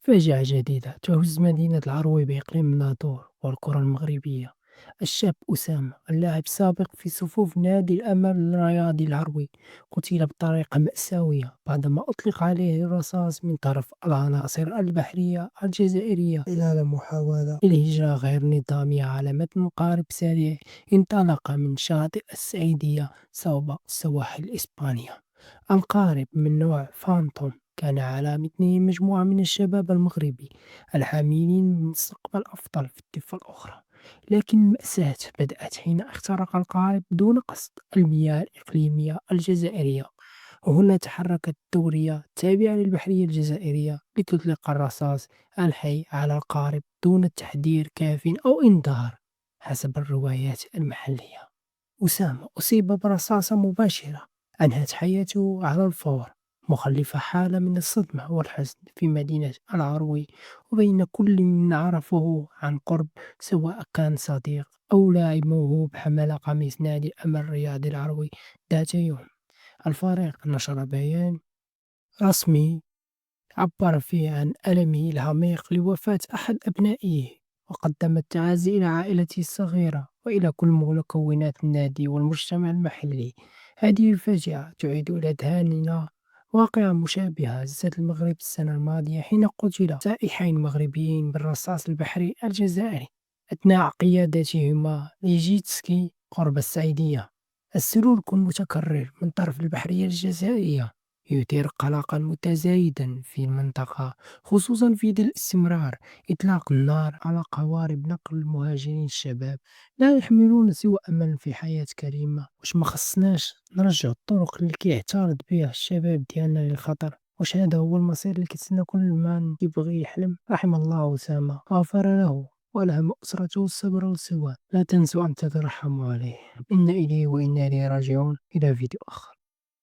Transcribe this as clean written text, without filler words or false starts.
فاجعة جديدة تهز مدينة العروي بإقليم الناطور والقرى المغربية. الشاب أسامة اللاعب السابق في صفوف نادي الأمل الرياضي العروي قتل بطريقة مأساوية بعدما أطلق عليه الرصاص من طرف العناصر البحرية الجزائرية خلال محاولة للهجرة غير نظامية على متن قارب سريع انطلق من شاطئ السعيدية صوب سواحل إسبانيا. القارب من نوع فانتوم كان على متنه مجموعة من الشباب المغربي الحاملين بمستقبل أفضل في الضفة الأخرى، لكن المأساة بدأت حين اخترق القارب دون قصد المياه الإقليمية الجزائرية. وهنا تحركت الدورية التابعة للبحرية الجزائرية لتطلق الرصاص الحي على القارب دون تحذير كاف أو إنذار. حسب الروايات المحلية، أسامة أصيب برصاصة مباشرة أنهت حياته على الفور، مخلفة حالة من الصدمة والحزن في مدينة العروي وبين كل من عرفه عن قرب، سواء كان صديق أو لاعب موهوب حمل قميص نادي الأمل الرياضي العروي. ذات يوم الفريق نشر بيان رسمي عبر فيه عن ألمه العميق لوفاة أحد أبنائه، وقدم التعازي إلى عائلته الصغيرة وإلى كل مكونات النادي والمجتمع المحلي. هذه الفاجعة تعيد إلى أذهاننا واقعة مشابهة هزت المغرب السنة الماضية حين قتل سائحين مغربيين بالرصاص البحري الجزائري أثناء قيادتهما لجيتسكي قرب السعيدية. السلوك المتكرر من طرف البحرية الجزائرية يثير قلقا متزايدا في المنطقة، خصوصا في ظل استمرار إطلاق النار على قوارب نقل المهاجرين الشباب لا يحملون سوى أمل في حياة كريمة. واش ما خصناش نرجع الطرق اللي كيعترض بها الشباب ديالنا للخطر؟ واش هذا هو المصير اللي كيتسنى كل من يبغي يحلم؟ رحم الله أسامة غفر له وألهم أسرته الصبر والسلوان. لا تنسوا أن تترحموا عليه. إنا إليه وإنا إليه راجعون. إلى فيديو آخر.